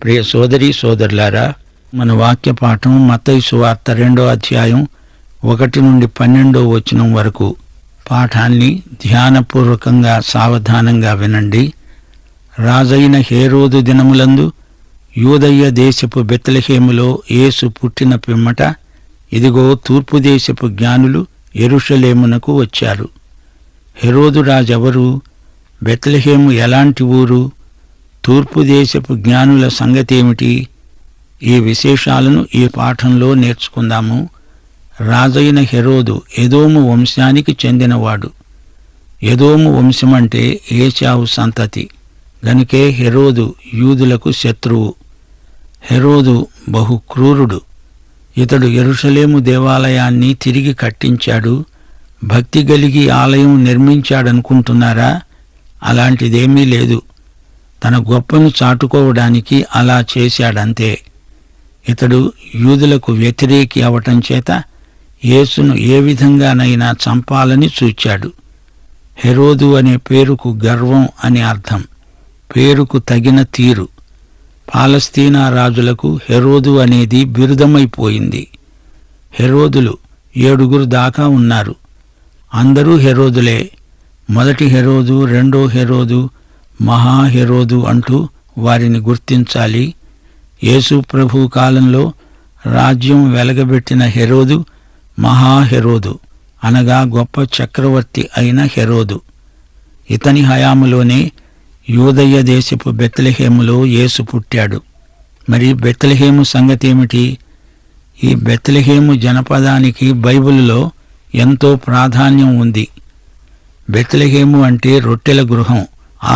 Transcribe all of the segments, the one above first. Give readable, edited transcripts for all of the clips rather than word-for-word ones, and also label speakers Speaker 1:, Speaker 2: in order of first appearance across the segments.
Speaker 1: ప్రియ సోదరీ సోదరులారా, మన వాక్య పాఠం మత్తయి సువార్త 2వ అధ్యాయం 1 నుండి 12వ వచనం వరకు. పాఠాన్ని ధ్యానపూర్వకంగా సావధానంగా వినండి. రాజైన హేరోదు దినములందు యూదయ్య దేశపు బెత్లెహేములో యేసు పుట్టిన పిమ్మట ఇదిగో తూర్పు దేశపు జ్ఞానులు యెరూషలేమునకు వచ్చారు. హెరోదు రాజెవరు? బెత్లెహేము ఎలాంటి ఊరు? తూర్పు దేశపు జ్ఞానుల సంగతేమిటి? ఈ విశేషాలను ఈ పాఠంలో నేర్చుకుందాము. రాజైన హెరోదు ఎదోము వంశానికి చెందినవాడు. ఎదోము వంశమంటే ఏశావు సంతతి గనుకే హెరోదు యూదులకు శత్రువు. హెరోదు బహు క్రూరుడు. ఇతడు యెరూషలేము దేవాలయాన్ని తిరిగి కట్టించాడు. భక్తి కలిగి ఆలయం నిర్మించాడనుకుంటున్నారా? అలాంటిదేమీ లేదు. తన గొప్పను చాటుకోవడానికి అలా చేశాడంతే. ఇతడు యూదులకు వ్యతిరేకి అవటం చేత యేసును ఏ విధంగానైనా చంపాలని చూచాడు. హెరోదు అనే పేరుకు గర్వం అని అర్థం. పేరుకు తగిన తీరు. పాలస్తీనా రాజులకు హెరోదు అనేది బిరుదమైపోయింది. హెరోదులు 7 దాకా ఉన్నారు. అందరూ హెరోదులే. మొదటి హెరోదు, రెండో హెరోదు, మహాహెరోదు అంటూ వారిని గుర్తించాలి. యేసు ప్రభు కాలంలో రాజ్యం వెలగబెట్టిన హెరోదు మహాహెరోదు, అనగా గొప్ప చక్రవర్తి అయిన హెరోదు. ఇతని హయాములోనే యూదయ్య దేశపు బెత్లెహేములో యేసు పుట్టాడు. మరి బెత్లెహేము సంగతేమిటి? ఈ బెత్లెహేము జనపదానికి బైబిలులో ఎంతో ప్రాధాన్యం ఉంది. బెత్లెహేము అంటే రొట్టెల గృహం,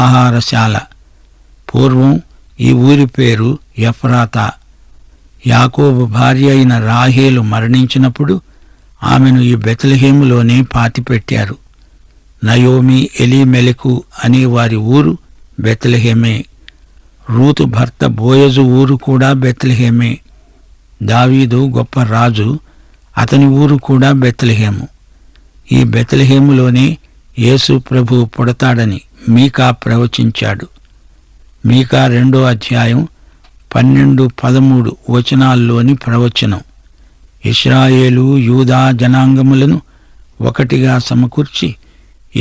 Speaker 1: ఆహారశాల. పూర్వం ఈ ఊరి పేరు ఎఫ్రాతా. యాకోబు భార్య అయిన రాహేలు మరణించినప్పుడు ఆమెను ఈ బెత్లెహేములోనే పాతిపెట్టారు. నయోమి, ఎలీమెలెకు అనే వారి ఊరు బెత్లెహేమే. రూతు భర్త బోయజు ఊరు కూడా బెత్లెహేమే. దావీదు గొప్ప రాజు, అతని ఊరు కూడా బెత్లెహేము. ఈ బెత్లెహేములోనే యేసు ప్రభు పుడతాడని మీకా ప్రవచించాడు. మీకా 2వ అధ్యాయం 12-13 వచనాల్లోని ప్రవచనం. ఇశ్రాయేలు, యూదా జనాంగములను ఒకటిగా సమకూర్చి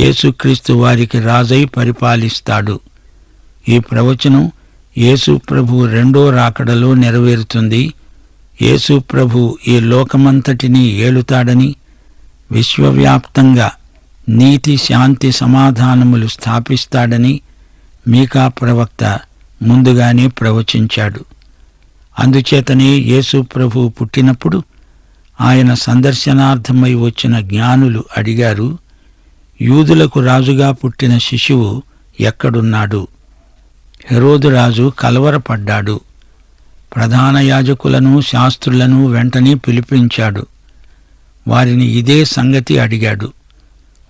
Speaker 1: యేసుక్రీస్తు వారికి రాజై పరిపాలిస్తాడు. ఈ ప్రవచనం యేసు ప్రభు 2వ రాకడలో నెరవేరుతుంది. యేసు ప్రభు ఈ లోకమంతటినీ ఏలుతాడని, విశ్వవ్యాప్తంగా నీతి, శాంతి, సమాధానములు స్థాపిస్తాడని మీకా ప్రవక్త ముందుగానే ప్రవచించాడు. అందుచేతనే యేసు ప్రభు పుట్టినప్పుడు ఆయన సందర్శనార్థమై వచ్చిన జ్ఞానులు అడిగారు, యూదులకు రాజుగా పుట్టిన శిశువు ఎక్కడున్నాడు? హెరోదు రాజు కలవరపడ్డాడు. ప్రధాన యాజకులను, శాస్త్రులను వెంటనే పిలిపించాడు. వారిని ఇదే సంగతి అడిగాడు.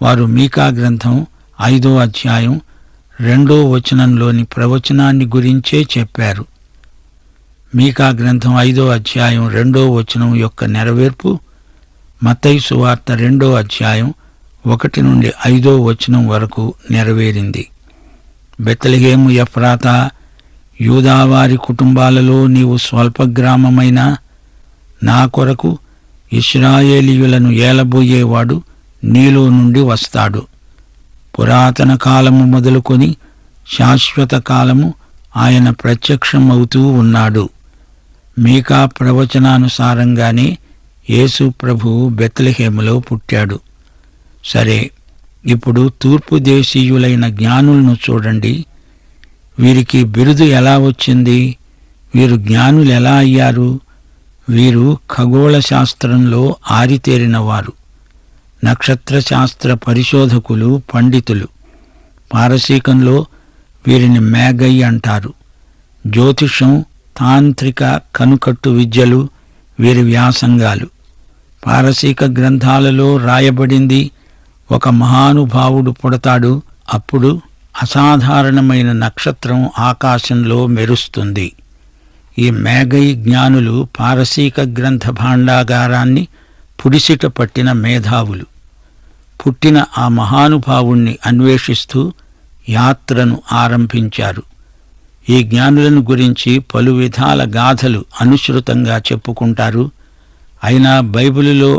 Speaker 1: వారు మీకా గ్రంథం 5వ అధ్యాయం 2వ వచనంలోని ప్రవచనాన్ని గురించే చెప్పారు. మీకా గ్రంథం 5వ అధ్యాయం 2వ వచనం యొక్క నెరవేర్పు మత్తయి సువార్త 2వ అధ్యాయం 1 నుండి 5వ వచనం వరకు నెరవేరింది. బెత్లెహేము ఎఫ్రాతా, యూదావారి కుటుంబాలలో నీవు స్వల్ప గ్రామమైనా నా కొరకు ఇశ్రాయేలీయులను ఏలబోయేవాడు నీలో నుండి వస్తాడు. పురాతన కాలము మొదలుకొని శాశ్వత కాలము ఆయన ప్రత్యక్షమవుతూ ఉన్నాడు. మీకా ప్రవచనానుసారంగానే యేసు ప్రభువు బెత్లెహేములో పుట్టాడు. సరే, ఇప్పుడు తూర్పు దేశీయులైన జ్ఞానులను చూడండి. వీరికి బిరుదు ఎలా వచ్చింది? వీరు జ్ఞానులు ఎలా అయ్యారు? వీరు ఖగోళ శాస్త్రంలో ఆరితేరినవారు. నక్షత్ర శాస్త్ర పరిశోధకులు, పండితులు. పారసీకంలో వీరిని మేగై అంటారు. జ్యోతిషం, తాంత్రిక, కనుకట్టు విద్యలు వీరి వ్యాసంగాలు. పారసీక గ్రంథాలలో రాయబడింది, ఒక మహానుభావుడు పుడతాడు, అప్పుడు అసాధారణమైన నక్షత్రం ఆకాశంలో మెరుస్తుంది. ఈ మేగై జ్ఞానులు పారసీక గ్రంథ భాండాగారాన్ని పుడిసిట పట్టిన మేధావులు. పుట్టిన ఆ మహానుభావుణ్ణి అన్వేషిస్తూ యాత్రను ఆరంభించారు. ఈ జ్ఞానులను గురించి పలు విధాల గాథలు అనుసృతంగా చెప్పుకుంటారు. అయినా బైబిలులో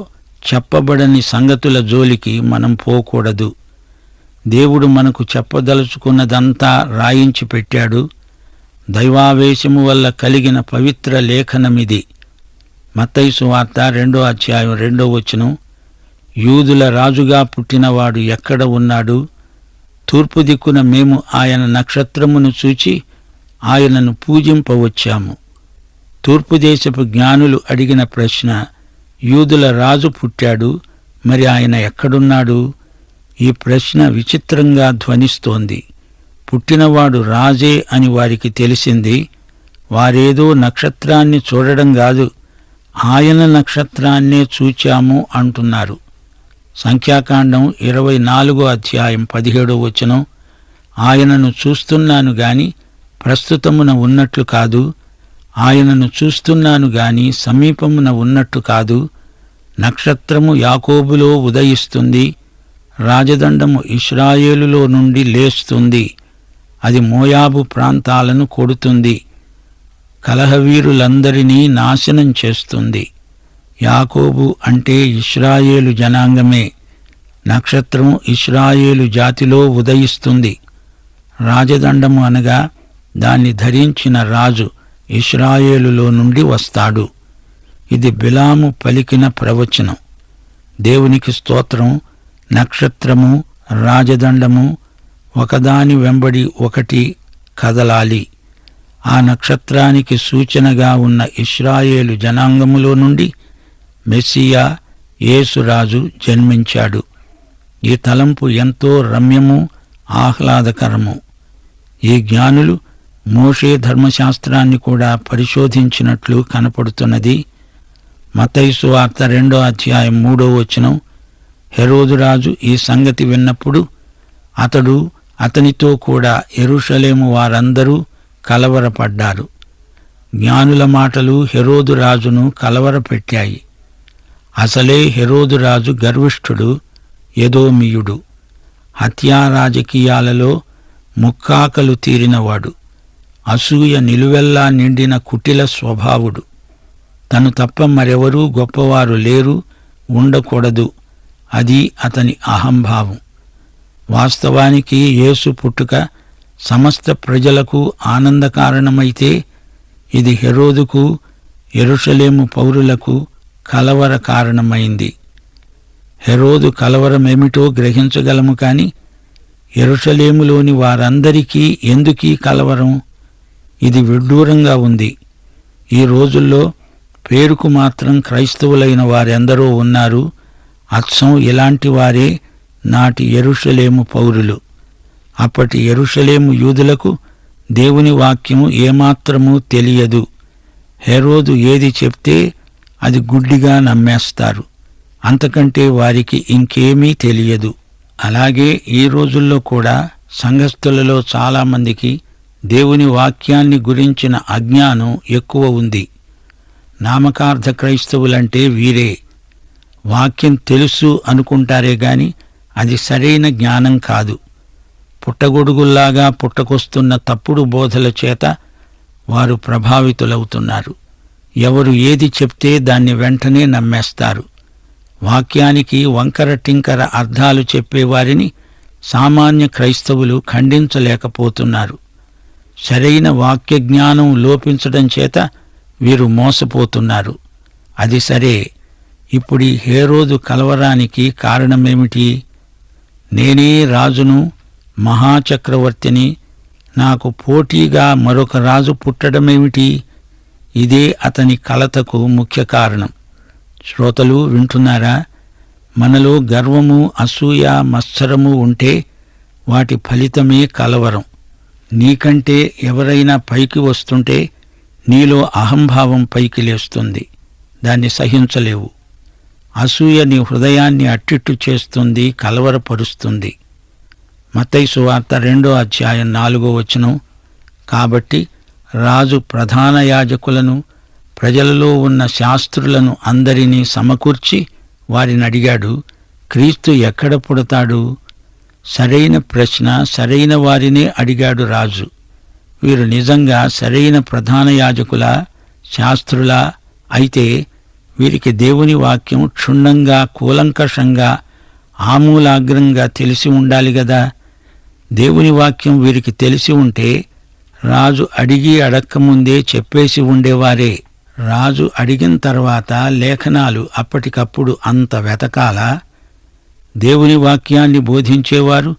Speaker 1: చెప్పబడని సంగతుల జోలికి మనం పోకూడదు. దేవుడు మనకు చెప్పదలుచుకున్నదంతా రాయించి పెట్టాడు. దైవావేశము వల్ల కలిగిన పవిత్ర లేఖనమిది. మత్తయి సువార్త 2:2 యూదుల రాజుగా పుట్టినవాడు ఎక్కడ ఉన్నాడు? తూర్పు దిక్కున మేము ఆయన నక్షత్రమును చూచి ఆయనను పూజింపవచ్చాము. తూర్పు దేశపు జ్ఞానులు అడిగిన ప్రశ్న, యూదుల రాజు పుట్టాడు, మరి ఆయన ఎక్కడున్నాడు? ఈ ప్రశ్న విచిత్రంగా ధ్వనిస్తోంది. పుట్టినవాడు రాజే అని వారికి తెలిసింది. వారేదో నక్షత్రాన్ని చూడడం కాదు, ఆయన నక్షత్రాన్నే చూచాము అంటున్నారు. సంఖ్యాకాండం 24:17 ఆయనను చూస్తున్నాను గాని ప్రస్తుతమున ఉన్నట్లు కాదు, ఆయనను చూస్తున్నాను గాని సమీపమున ఉన్నట్టు కాదు. నక్షత్రము యాకోబులో ఉదయిస్తుంది, రాజదండము ఇశ్రాయేలులో నుండి లేస్తుంది. అది మోయాబు ప్రాంతాలను కొడుతుంది, కలహవీరులందరినీ నాశనం చేస్తుంది. యాకోబు అంటే ఇశ్రాయేలు జనాంగమే. నక్షత్రం ఇశ్రాయేలు జాతిలో ఉదయిస్తుంది. రాజదండము అనగా దాన్ని ధరించిన రాజు ఇశ్రాయేలులో నుండి వస్తాడు. ఇది బిలాము పలికిన ప్రవచనం. దేవునికి స్తోత్రం. నక్షత్రము, రాజదండము ఒకదాని వెంబడి ఒకటి కదలాలి. ఆ నక్షత్రానికి సూచనగా ఉన్న ఇశ్రాయేలు జనాంగములో నుండి మెస్సియా యేసురాజు జన్మించాడు. ఈ తలంపు ఎంతో రమ్యము, ఆహ్లాదకరము. ఈ జ్ఞానులు మోషే ధర్మశాస్త్రాన్ని కూడా పరిశోధించినట్లు కనపడుతున్నది. మత్తయి సువార్త 2:3 హెరోదురాజు ఈ సంగతి విన్నప్పుడు అతడు అతనితో కూడా యెరూషలేము వారందరూ కలవరపడ్డారు. జ్ఞానుల మాటలు హెరోదురాజును కలవరపెట్టాయి. అసలే హెరోదురాజు గర్విష్ఠుడు, ఎదోమీయుడు, హత్యా రాజకీయాలలో ముక్కాకలు తీరినవాడు, అసూయ నిలువెల్లా నిండిన కుటిల స్వభావుడు. తను తప్ప మరెవరూ గొప్పవారు లేరు, ఉండకూడదు. అది అతని అహంభావం. వాస్తవానికి యేసు పుట్టుక సమస్త ప్రజలకు ఆనందకారణమైతే ఇది హెరోదుకు, యెరూషలేము పౌరులకు కలవర కారణమైంది. హెరోదు కలవరమేమిటో గ్రహించగలము కాని యెరూషలేములోని వారందరికీ ఎందుకీ కలవరం? ఇది విడ్డూరంగా ఉంది. ఈ రోజుల్లో పేరుకు మాత్రం క్రైస్తవులైన వారెందరో ఉన్నారు. అచ్చం ఇలాంటి వారే నాటి యెరూషలేము పౌరులు. అప్పటి యెరూషలేము యూదులకు దేవుని వాక్యము ఏమాత్రమూ తెలియదు. హెరోదు ఏది చెప్తే అది గుడ్డిగా నమ్మేస్తారు. అంతకంటే వారికి ఇంకేమీ తెలియదు. అలాగే ఈ రోజుల్లో కూడా సంఘస్థులలో చాలామందికి దేవుని వాక్యాన్ని గురించిన అజ్ఞానం ఎక్కువ ఉంది. నామకార్థ క్రైస్తవులంటే వీరే. వాక్యం తెలుసు అనుకుంటారే గాని అది సరైన జ్ఞానం కాదు. పుట్టగొడుగుల్లాగా పుట్టకొస్తున్న తప్పుడు బోధల చేత వారు ప్రభావితులవుతున్నారు. ఎవరు ఏది చెప్తే దాన్ని వెంటనే నమ్మేస్తారు. వాక్యానికి వంకర టింకర అర్థాలు చెప్పేవారిని సామాన్య క్రైస్తవులు ఖండించలేకపోతున్నారు. సరైన వాక్య జ్ఞానం లోపించడం చేత వీరు మోసపోతున్నారు. అది సరే. ఇప్పుడు హేరోదు కలవరానికి కారణమేమిటి? నేనే రాజును, మహాచక్రవర్తిని, నాకు పోటీగా మరొక రాజు పుట్టడమేమిటి? ఇదే అతని కలతకు ముఖ్య కారణం. శ్రోతలు వింటున్నారా? మనలో గర్వము, అసూయ, మత్సరము ఉంటే వాటి ఫలితమే కలవరం. నీకంటే ఎవరైనా పైకి వస్తుంటే నీలో అహంభావం పైకి లేస్తుంది. దాన్ని సహించలేవు. అసూయ నీ హృదయాన్ని అట్టిట్టు చేస్తుంది, కలవరపరుస్తుంది. మత్తయి సువార్త 2:4 కాబట్టి రాజు ప్రధాన యాజకులను, ప్రజలలో ఉన్న శాస్త్రులను అందరినీ సమకూర్చి వారిని అడిగాడు, క్రీస్తు ఎక్కడ పుడతాడు? సరైన ప్రశ్న, సరైన వారినే అడిగాడు రాజు. వీరు నిజంగా సరైన ప్రధాన యాజకులా, శాస్త్రులా? అయితే వీరికి దేవుని వాక్యం క్షుణ్ణంగా, కూలంకషంగా, ఆమూలాగ్రంగా తెలిసి ఉండాలి గదా. దేవుని వాక్యం వీరికి తెలిసి ఉంటే రాజు అడిగి అడక్కముందే చెప్పేసి ఉండేవారే. రాజు అడిగిన తర్వాత లేఖనాలు అప్పటికప్పుడు అంత వెతకాలా? దేవుని వాక్యాన్ని బోధించేవారు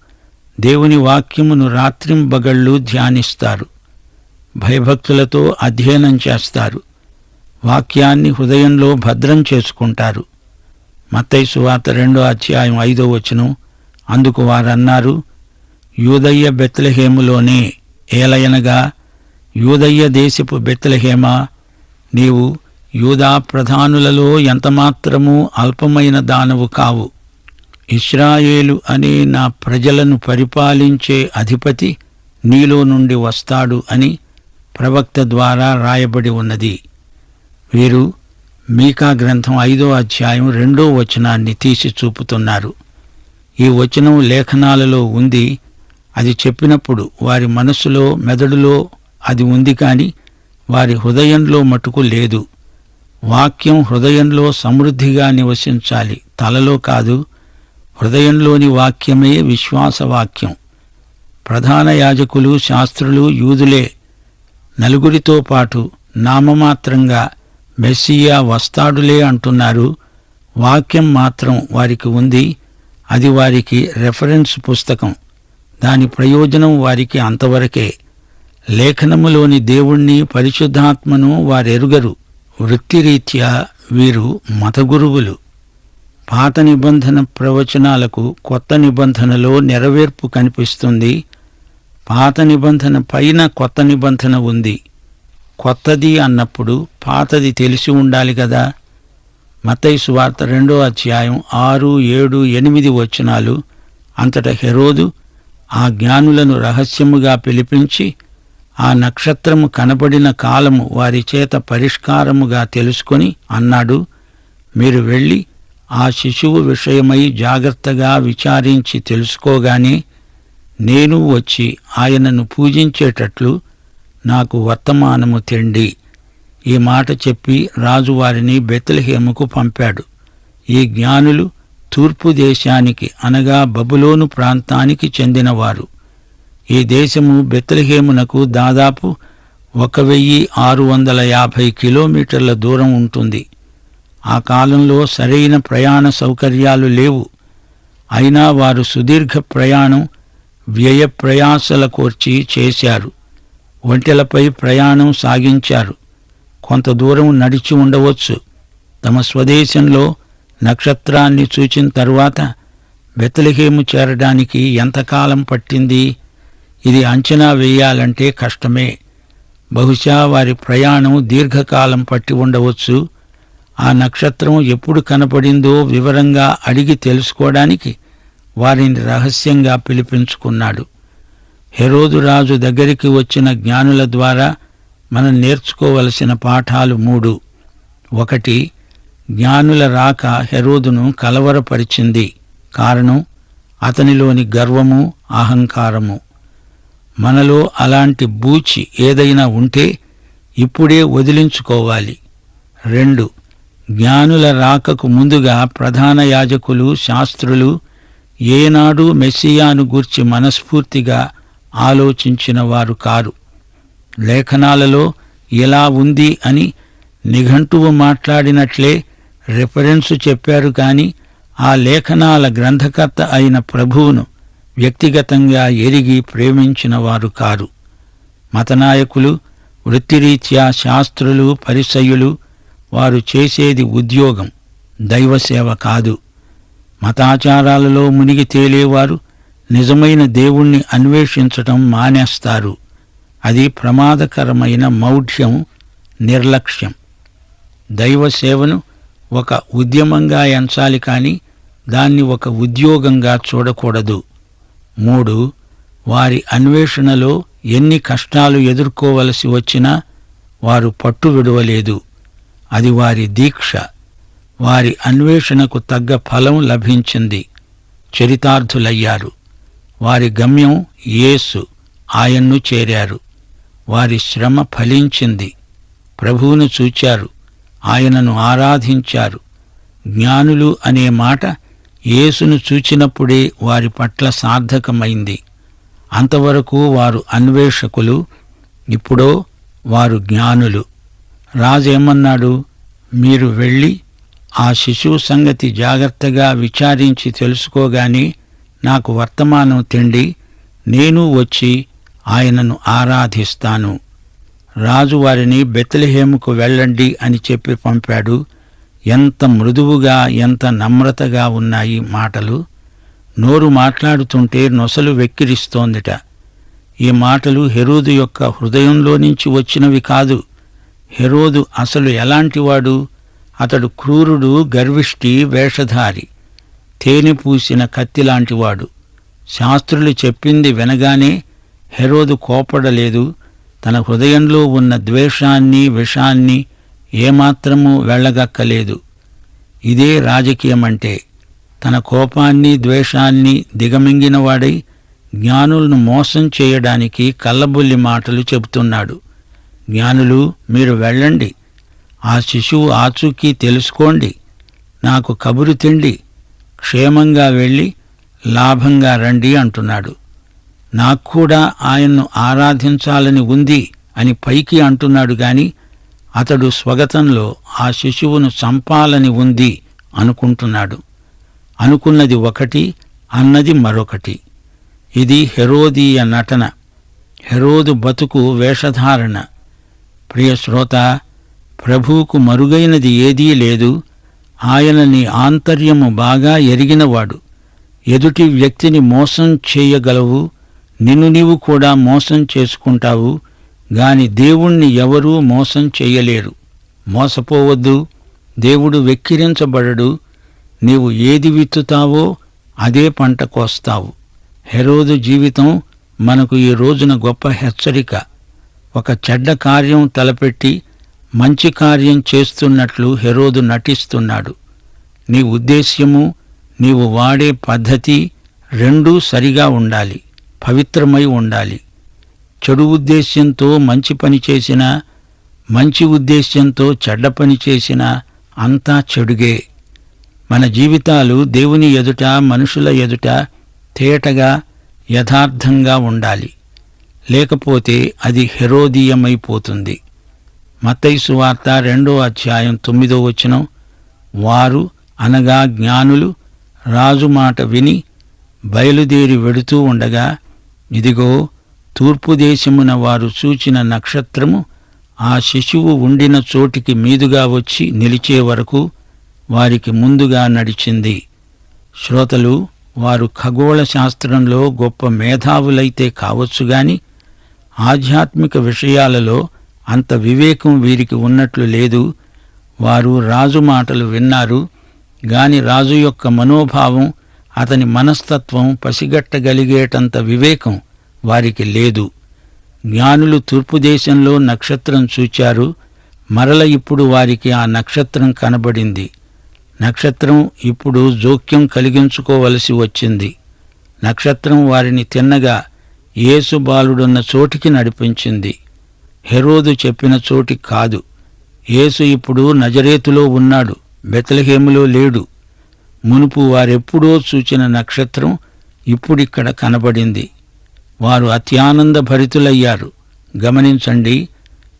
Speaker 1: దేవుని వాక్యమును రాత్రింబగళ్ళు ధ్యానిస్తారు, భయభక్తులతో అధ్యయనం చేస్తారు, వాక్యాన్ని హృదయంలో భద్రం చేసుకుంటారు. మత్తయి సువార్త 2:5 అందుకు వారన్నారు, యూదయ్య బెత్లెహేములోనే, ఏలయనగా యూదయ్య దేశపు బెత్లెహేమా, నీవు యూదా ప్రధానులలో ఎంతమాత్రమూ అల్పమైన దానవు కావు. ఇశ్రాయేలు అనే నా ప్రజలను పరిపాలించే అధిపతి నీలో నుండి వస్తాడు అని ప్రవక్త ద్వారా రాయబడి ఉన్నది. వీరు మీకా గ్రంథం 5:2 తీసి చూపుతున్నారు. ఈ వచనం లేఖనాలలో ఉంది. అది చెప్పినప్పుడు వారి మనస్సులో, మెదడులో అది ఉంది, కాని వారి హృదయంలో మటుకు లేదు. వాక్యం హృదయంలో సమృద్ధిగా నివసించాలి, తలలో కాదు. హృదయంలోని వాక్యమే విశ్వాసవాక్యం. ప్రధాన యాజకులు, శాస్త్రులు యూదులే. నలుగురితో పాటు నామమాత్రంగా మెస్సియా వస్తాడులే అంటున్నారు. వాక్యం మాత్రం వారికి ఉంది. అది వారికి రెఫరెన్స్ పుస్తకం. దాని ప్రయోజనం వారికి అంతవరకే. లేఖనములోని దేవుణ్ణి, పరిశుద్ధాత్మను వారెరుగరు. వృత్తిరీత్యా వీరు మతగురువులు. పాత నిబంధన ప్రవచనాలకు కొత్త నిబంధనలో నెరవేర్పు కనిపిస్తుంది. పాత నిబంధన పైన కొత్త నిబంధన ఉంది. కొత్తది అన్నప్పుడు పాతది తెలిసి ఉండాలి కదా. మత్తయి సువార్త 2:6-7-8 అంతటా హెరోదు ఆ జ్ఞానులను రహస్యముగా పిలిపించి ఆ నక్షత్రము కనబడిన కాలము వారి చేత పరిష్కారముగా తెలుసుకొని అన్నాడు, మీరు వెళ్ళి ఆ శిశువు విషయమై జాగ్రత్తగా విచారించి తెలుసుకోగానే నేను వచ్చి ఆయనను పూజించేటట్లు నాకు వర్తమానము తెండి. ఈ మాట చెప్పి రాజు వారిని బెత్లెహేముకు పంపాడు. ఈ జ్ఞానులు తూర్పు దేశానికి అనగా బబులోను ప్రాంతానికి చెందినవారు. ఈ దేశము బెత్లెహేమునకు దాదాపు 1650 కిలోమీటర్ల దూరం ఉంటుంది. ఆ కాలంలో సరైన ప్రయాణ సౌకర్యాలు లేవు. అయినా వారు సుదీర్ఘ ప్రయాణం, వ్యయ ప్రయాసల కోర్చి చేశారు. ఒంటెలపై ప్రయాణం సాగించారు. కొంత దూరం నడిచి ఉండవచ్చు. తమ స్వదేశంలో నక్షత్రాన్ని చూచిన తరువాత బెత్లెహేము చేరడానికి ఎంతకాలం పట్టింది? ఇది అంచనా వేయాలంటే కష్టమే. బహుశా వారి ప్రయాణం దీర్ఘకాలం పట్టి ఉండవచ్చు. ఆ నక్షత్రం ఎప్పుడు కనపడిందో వివరంగా అడిగి తెలుసుకోవడానికి వారిని రహస్యంగా పిలిపించుకున్నాడు. హెరోదు రాజు దగ్గరికి వచ్చిన జ్ఞానుల ద్వారా మనం నేర్చుకోవలసిన పాఠాలు 3. 1. జ్ఞానుల రాక హెరోదును కలవరపరిచింది. కారణం అతనిలోని గర్వము, అహంకారము. మనలో అలాంటి బూచి ఏదైనా ఉంటే ఇప్పుడే వదిలించుకోవాలి. 2. జ్ఞానుల రాకకు ముందుగా ప్రధాన యాజకులు, శాస్త్రులు ఏనాడు మెస్సియాను గూర్చి మనస్ఫూర్తిగా ఆలోచించిన వారు కారు. లేఖనాలలో ఇలా ఉంది అని నిఘంటువు మాట్లాడినట్లే రెఫరెన్సు చెప్పారు, కాని ఆ లేఖనాల గ్రంథకర్త అయిన ప్రభువును వ్యక్తిగతంగా ఎరిగి ప్రేమించిన వారు కారు. మతనాయకులు, వృత్తిరీత్యా శాస్త్రులు, పరిసయ్యులు వారు చేసేది ఉద్యోగం, దైవసేవ కాదు. మతాచారాలలో మునిగి తేలేవారు నిజమైన దేవుణ్ణి అన్వేషించటం మానేస్తారు. అది ప్రమాదకరమైన మౌఢ్యం, నిర్లక్ష్యం. దైవసేవను ఒక ఉద్యమంగా ఎంచాలి, కాని దాన్ని ఒక ఉద్యోగంగా చూడకూడదు. 3. వారి అన్వేషణలో ఎన్ని కష్టాలు ఎదుర్కోవలసి వచ్చినా వారు పట్టు విడవలేదు. అది వారి దీక్ష. వారి అన్వేషణకు తగ్గ ఫలం లభించింది. చరితార్థులయ్యారు. వారి గమ్యం యేసు. ఆయన్ను చేరారు. వారి శ్రమ ఫలించింది. ప్రభువును చూచారు, ఆయనను ఆరాధించారు. జ్ఞానులు అనే మాట యేసును చూచినప్పుడే వారి పట్ల సార్థకమైంది. అంతవరకు వారు అన్వేషకులు, ఇప్పుడో వారు జ్ఞానులు. రాజేమన్నాడు? మీరు వెళ్ళి ఆ శిశువు సంగతి జాగ్రత్తగా విచారించి తెలుసుకోగానే నాకు వర్తమానం తెండి, నేను వచ్చి ఆయనను ఆరాధిస్తాను. రాజు వారిని బెత్లెహేముకు వెళ్ళండి అని చెప్పి పంపాడు. ఎంత మృదువుగా, ఎంత నమ్రతగా ఉన్నాయి మాటలు. నోరు మాట్లాడుతుంటే నొసలు వెక్కిరిస్తోందిట. ఈ మాటలు హెరోదు యొక్క హృదయంలో నుంచి వచ్చినవి కాదు. హెరోదు అసలు ఎలాంటివాడు? అతడు క్రూరుడు, గర్విష్టి, వేషధారి, తేనె పూసిన కత్తిలాంటివాడు. శాస్త్రులు చెప్పింది వినగానే హెరోదు కోపడలేదు. తన హృదయంలో ఉన్న ద్వేషాన్ని, విషాన్ని ఏమాత్రమూ వెళ్ళగక్కలేదు. ఇదే రాజకీయమంటే. తన కోపాన్ని, ద్వేషాన్ని దిగమింగినవాడై జ్ఞానులను మోసం చేయడానికి కల్లబుల్లి మాటలు చెబుతున్నాడు. జ్ఞానులు, మీరు వెళ్ళండి, ఆ శిశువు ఆచూకీ తెలుసుకోండి, నాకు కబురు తిండి, క్షేమంగా వెళ్ళి లాభంగా రండి అంటున్నాడు. నాక్కూడా ఆయన్ను ఆరాధించాలని ఉంది అని పైకి అంటున్నాడు గాని అతడు స్వగతంలో ఆ శిశువును చంపాలని ఉంది అనుకుంటున్నాడు. అనుకున్నది ఒకటి, అన్నది మరొకటి. ఇది హెరోదీయ నటన, హెరోదు బతుకు వేషధారణ. ప్రియ శ్రోత, ప్రభువుకు మరుగైనది ఏదీ లేదు. ఆయన నీ ఆంతర్యము బాగా ఎరిగినవాడు. ఎదుటి వ్యక్తిని మోసం చేయగలవు, నిన్ను నీవు కూడా మోసం చేసుకుంటావు, గాని దేవుణ్ణి ఎవరూ మోసం చెయ్యలేరు. మోసపోవద్దు, దేవుడు వెక్కిరించబడడు. నీవు ఏది విత్తుతావో అదే పంట కోస్తావు. హెరోదు జీవితం మనకు ఈ రోజున గొప్ప హెచ్చరిక. ఒక చెడ్డ కార్యం తలపెట్టి మంచి కార్యం చేస్తున్నట్లు హెరోదు నటిస్తున్నాడు. నీ ఉద్దేశ్యము, నీవు వాడే పద్ధతి రెండూ సరిగా ఉండాలి, పవిత్రమై ఉండాలి. చెడు ఉద్దేశ్యంతో మంచి పని చేసినా, మంచి ఉద్దేశ్యంతో చెడ్డ పని చేసినా అంతా చెడుగే. మన జీవితాలు దేవుని ఎదుట, మనుషుల ఎదుట తేటగా, యథార్థంగా ఉండాలి. లేకపోతే అది హెరోదీయమైపోతుంది. మత్తయి సువార్త 2:9 వారు అనగా జ్ఞానులు రాజు మాట విని బయలుదేరి వెడుతూ ఉండగా, ఇదిగో తూర్పు దేశమున వారు చూచిన నక్షత్రము ఆ శిశువు ఉండిన చోటికి మీదుగా వచ్చి నిలిచే వరకు వారికి ముందుగా నడిచింది. శ్రోతలు, వారు ఖగోళ శాస్త్రంలో గొప్ప మేధావులైతే కావచ్చుగాని ఆధ్యాత్మిక విషయాలలో అంత వివేకం వీరికి ఉన్నట్లు లేదు. వారు రాజు మాటలు విన్నారు గాని రాజు యొక్క మనోభావం, అతని మనస్తత్వం పసిగట్టగలిగేటంత వివేకం వారికి లేదు. జ్ఞానులు తూర్పు దేశంలో నక్షత్రం చూచారు. మరల ఇప్పుడు వారికి ఆ నక్షత్రం కనబడింది. నక్షత్రం ఇప్పుడు జోక్యం కలిగించుకోవలసి వచ్చింది. నక్షత్రం వారిని తిన్నగా యేసు బాలుడున్న చోటికి నడిపించింది. హెరోదు చెప్పిన చోటికి కాదు. యేసు ఇప్పుడు నజరేతులో ఉన్నాడు, బెత్లెహేములో లేడు. మునుపు వారెప్పుడో చూచిన నక్షత్రం ఇప్పుడిక్కడ కనబడింది. వారు అత్యానంద భరితులయ్యారు. గమనించండి,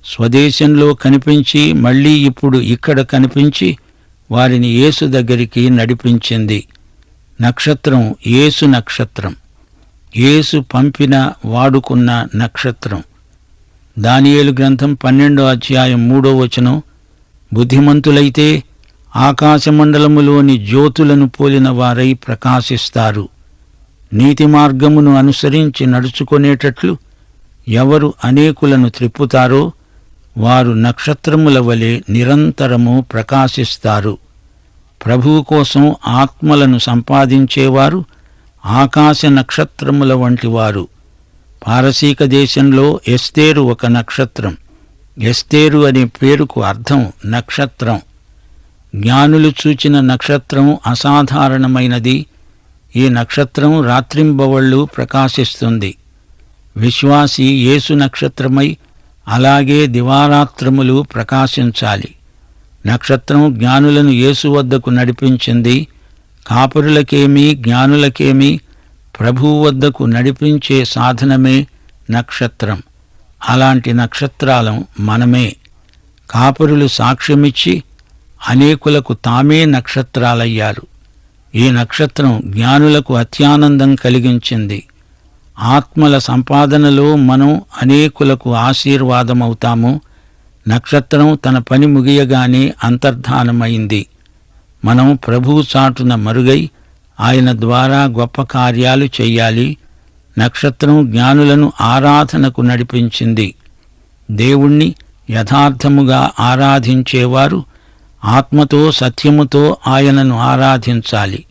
Speaker 1: స్వదేశంలో కనిపించి మళ్లీ ఇప్పుడు ఇక్కడ కనిపించి వారిని యేసు దగ్గరికి నడిపించింది. నక్షత్రం యేసు నక్షత్రం, యేసు పంపిన, వాడుకున్న నక్షత్రం. దానియేలు గ్రంథం 12:3 బుద్ధిమంతులైతే ఆకాశమండలములోని జ్యోతులను పోలిన వారై ప్రకాశిస్తారు. నీతి మార్గమును అనుసరించి నడుచుకొనేటట్లు ఎవరు అనేకులను త్రిప్పుతారో వారు నక్షత్రముల వలె నిరంతరము ప్రకాశిస్తారు. ప్రభువు కోసం ఆత్మలను సంపాదించేవారు ఆకాశ నక్షత్రముల వంటివారు. పారసీక దేశంలో ఎస్తేరు ఒక నక్షత్రం. ఎస్తేరు అనే పేరుకు అర్థం నక్షత్రం. జ్ఞానులు చూచిన నక్షత్రం అసాధారణమైనది. ఈ నక్షత్రం రాత్రింబవళ్ళు ప్రకాశిస్తుంది. విశ్వాసి యేసు నక్షత్రమై అలాగే దివారాత్రములు ప్రకాశించాలి. నక్షత్రం జ్ఞానులను యేసు వద్దకు నడిపించింది. కాపరులకేమీ జ్ఞానులకేమీ ప్రభువు వద్దకు నడిపించే సాధనమే నక్షత్రం. అలాంటి నక్షత్రాలం మనమే. కాపరులు సాక్ష్యమిచ్చి అనేకులకు తామే నక్షత్రాలయ్యారు. ఈ నక్షత్రం జ్ఞానులకు అత్యానందం కలిగించింది. ఆత్మల సంపాదనలో మనం అనేకులకు ఆశీర్వాదమవుతాము. నక్షత్రం తన పని ముగియగానే అంతర్ధానమైంది. మనం ప్రభువు చాటున మరుగై ఆయన ద్వారా గొప్ప కార్యాలు చెయ్యాలి. నక్షత్రం జ్ఞానులను ఆరాధనకు నడిపించింది. దేవుణ్ణి యథార్థముగా ఆరాధించేవారు ఆత్మతో సత్యముతో ఆయనను ఆరాధించాలి.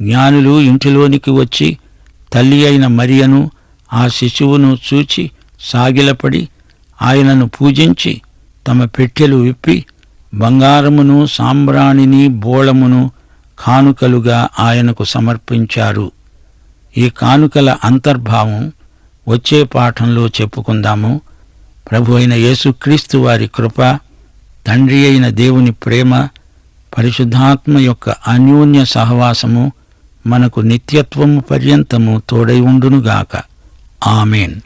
Speaker 1: జ్ఞానులు ఇంటిలోనికి వచ్చి తల్లి అయిన మరియను ఆ శిశువును చూచి సాగిలపడి ఆయనను పూజించి తమ పెట్టెలు విప్పి బంగారమును సాంబ్రాణిని బోళమును కానుకలుగా ఆయనకు సమర్పించారు. ఈ కానుకల అంతర్భావం వచ్చే పాఠంలో చెప్పుకుందాము. ప్రభు అయిన యేసుక్రీస్తు వారి కృప, తండ్రి అయిన దేవుని ప్రేమ, పరిశుద్ధాత్మ యొక్క అన్యోన్య సహవాసము మనకు నిత్యత్వము పర్యంతము తోడై ఉండునుగాక. ఆమేన్.